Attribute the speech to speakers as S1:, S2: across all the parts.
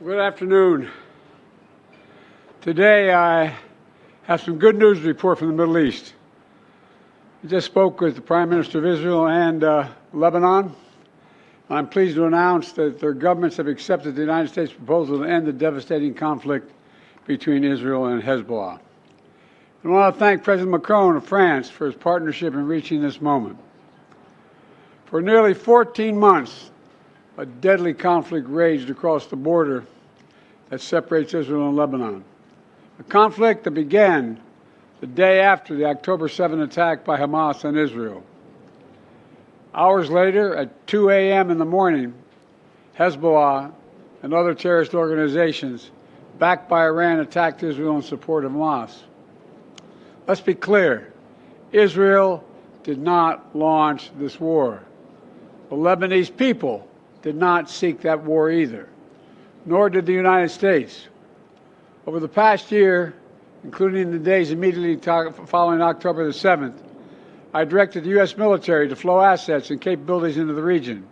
S1: Good afternoon. Today I have some good news to report from the Middle East. I just spoke with the Prime Minister of Israel and Lebanon. I'm pleased to announce that their governments have accepted the United States proposal to end the devastating conflict between Israel and Hezbollah. I want to thank President Macron of France for his partnership in reaching this moment. For nearly 14 months, a deadly conflict raged across the border that separates Israel and Lebanon. A conflict that began the day after the October 7 attack by Hamas on Israel. Hours later, at 2 a.m. in the morning, Hezbollah and other terrorist organizations backed by Iran attacked Israel in support of Hamas. Let's be clear, Israel did not launch this war. The Lebanese people did not seek that war either, nor did the United States. Over the past year, including the days immediately following October the 7th, I directed the U.S. military to flow assets and capabilities into the region,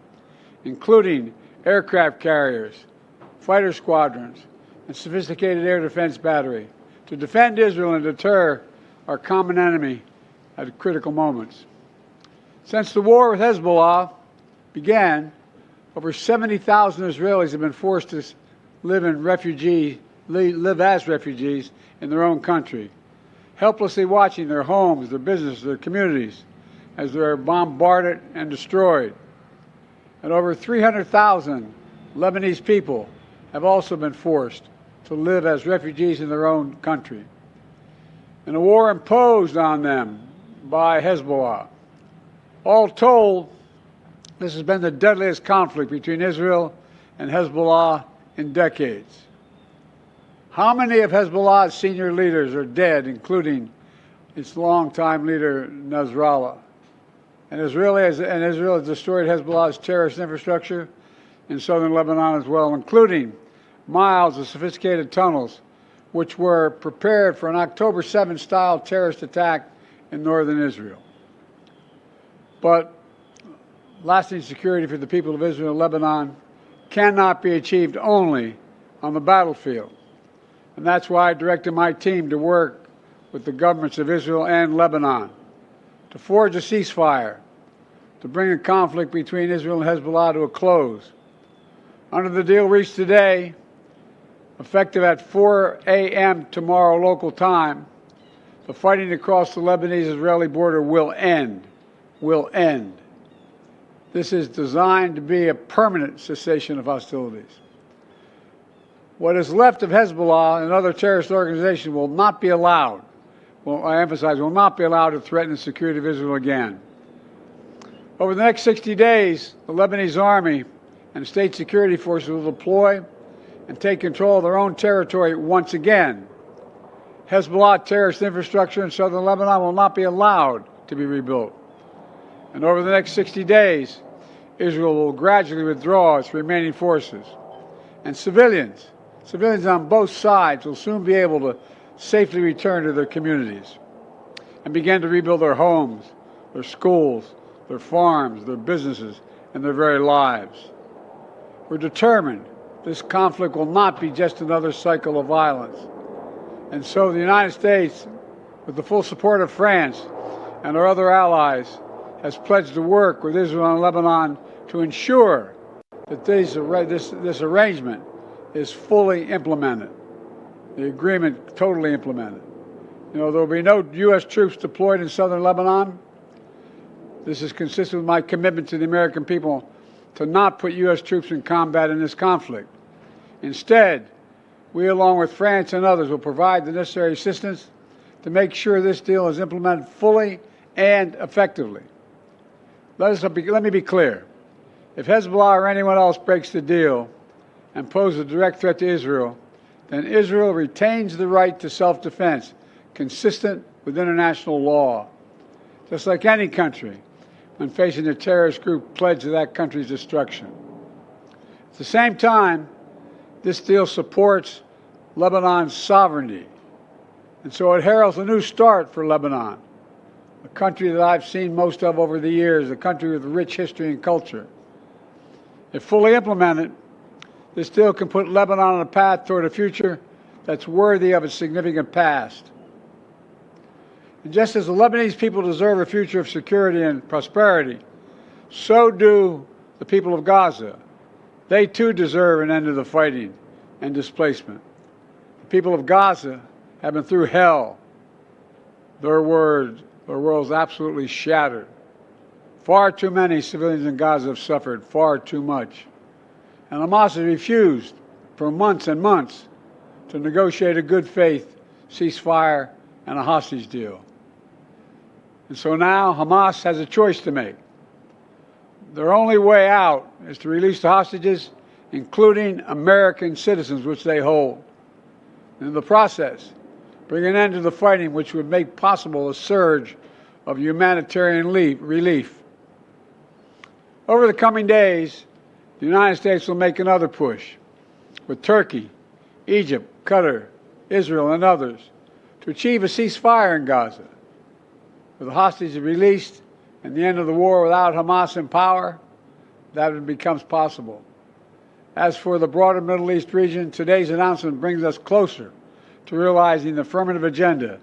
S1: including aircraft carriers, fighter squadrons, and sophisticated air defense battery, to defend Israel and deter our common enemy at critical moments. Since the war with Hezbollah began, over 70,000 Israelis have been forced to live as refugees in their own country, helplessly watching their homes, their businesses, their communities as they're bombarded and destroyed. And over 300,000 Lebanese people have also been forced to live as refugees in their own country. In a war imposed on them by Hezbollah. All told, this has been the deadliest conflict between Israel and Hezbollah in decades. How many of Hezbollah's senior leaders are dead, including its longtime leader, Nasrallah? And Israel has destroyed Hezbollah's terrorist infrastructure in southern Lebanon as well, including miles of sophisticated tunnels, which were prepared for an October 7-style terrorist attack in northern Israel. But lasting security for the people of Israel and Lebanon cannot be achieved only on the battlefield. And that's why I directed my team to work with the governments of Israel and Lebanon to forge a ceasefire, to bring the conflict between Israel and Hezbollah to a close. Under the deal reached today, effective at 4 a.m. tomorrow local time, the fighting across the Lebanese-Israeli border will end. Will end. This is designed to be a permanent cessation of hostilities. What is left of Hezbollah and other terrorist organizations will not be allowed, I emphasize, will not be allowed to threaten the security of Israel again. Over the next 60 days, the Lebanese army and state security forces will deploy and take control of their own territory once again. Hezbollah terrorist infrastructure in southern Lebanon will not be allowed to be rebuilt. And over the next 60 days, Israel will gradually withdraw its remaining forces. And civilians on both sides will soon be able to safely return to their communities and begin to rebuild their homes, their schools, their farms, their businesses, and their very lives. We're determined this conflict will not be just another cycle of violence. And so the United States, with the full support of France and our other allies, has pledged to work with Israel and Lebanon to ensure that this arrangement is fully implemented, the agreement totally implemented. There will be no U.S. troops deployed in southern Lebanon. This is consistent with my commitment to the American people to not put U.S. troops in combat in this conflict. Instead, we, along with France and others, will provide the necessary assistance to make sure this deal is implemented fully and effectively. Let me be clear. If Hezbollah or anyone else breaks the deal and poses a direct threat to Israel, then Israel retains the right to self-defense consistent with international law, just like any country when facing a terrorist group pledged to that country's destruction. At the same time, this deal supports Lebanon's sovereignty, and so it heralds a new start for Lebanon, a country that I've seen most of over the years, a country with rich history and culture. If fully implemented, this deal can put Lebanon on a path toward a future that's worthy of its significant past. And just as the Lebanese people deserve a future of security and prosperity, so do the people of Gaza. They too deserve an end to the fighting and displacement. The people of Gaza have been through hell. Their world's absolutely shattered. Far too many civilians in Gaza have suffered, far too much. And Hamas has refused for months and months to negotiate a good faith ceasefire and a hostage deal. And so now Hamas has a choice to make. Their only way out is to release the hostages, including American citizens, which they hold. And in the process, bring an end to the fighting, which would make possible a surge of humanitarian relief. Over the coming days, the United States will make another push with Turkey, Egypt, Qatar, Israel, and others to achieve a ceasefire in Gaza. With the hostages released and the end of the war without Hamas in power, that becomes possible. As for the broader Middle East region, today's announcement brings us closer to realizing the affirmative agenda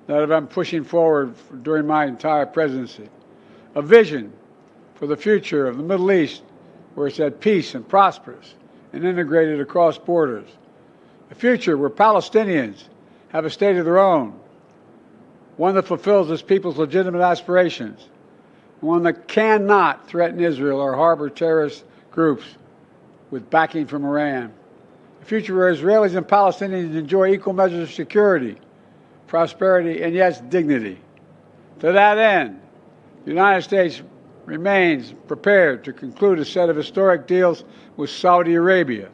S1: that I've been pushing forward during my entire presidency. A vision for the future of the Middle East where it's at peace and prosperous and integrated across borders. A future where Palestinians have a state of their own, one that fulfills its people's legitimate aspirations, one that cannot threaten Israel or harbor terrorist groups with backing from Iran. A future where Israelis and Palestinians enjoy equal measures of security, prosperity, and yes, dignity. To that end, the United States remains prepared to conclude a set of historic deals with Saudi Arabia,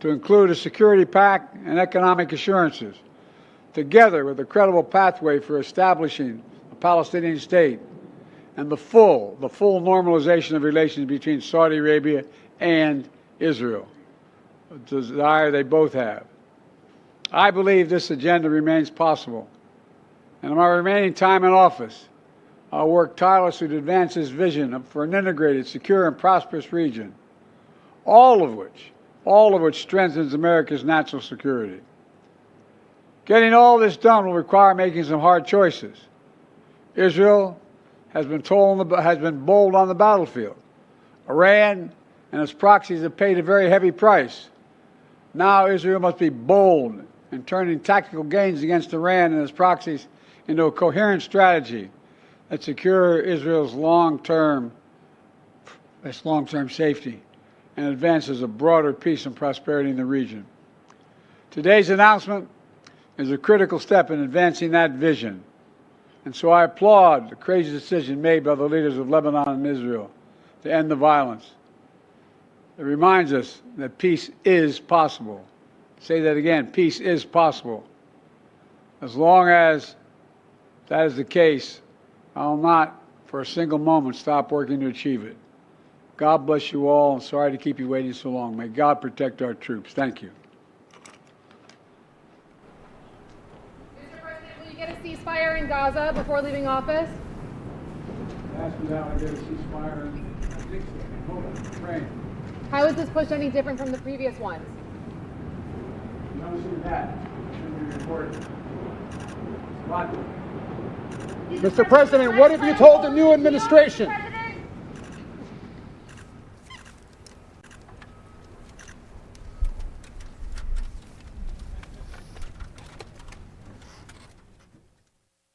S1: to include a security pact and economic assurances, together with a credible pathway for establishing a Palestinian state and the full normalization of relations between Saudi Arabia and Israel, a desire they both have. I believe this agenda remains possible, and in my remaining time in office, I'll work tirelessly to advance this vision for an integrated, secure, and prosperous region, all of which strengthens America's national security. Getting all this done will require making some hard choices. Israel has been bold on the battlefield. Iran and its proxies have paid a very heavy price. Now Israel must be bold in turning tactical gains against Iran and its proxies into a coherent strategy that secure Israel's long-term safety and advances a broader peace and prosperity in the region. Today's announcement is a critical step in advancing that vision, and so I applaud the courageous decision made by the leaders of Lebanon and Israel to end the violence. It reminds us that peace is possible. Say that again, peace is possible. As long as that is the case, I will not for a single moment stop working to achieve it. God bless you all. I'm sorry to keep you waiting so long. May God protect our troops. Thank you.
S2: Mr. President, will you get a ceasefire in Gaza before leaving office?
S1: Ask me how I get a ceasefire. I think so. Hold on. Praying.
S2: How is this push any different from the previous ones?
S1: You don't see that. It should be reported. What?
S3: Mr. President, what have you told the new administration?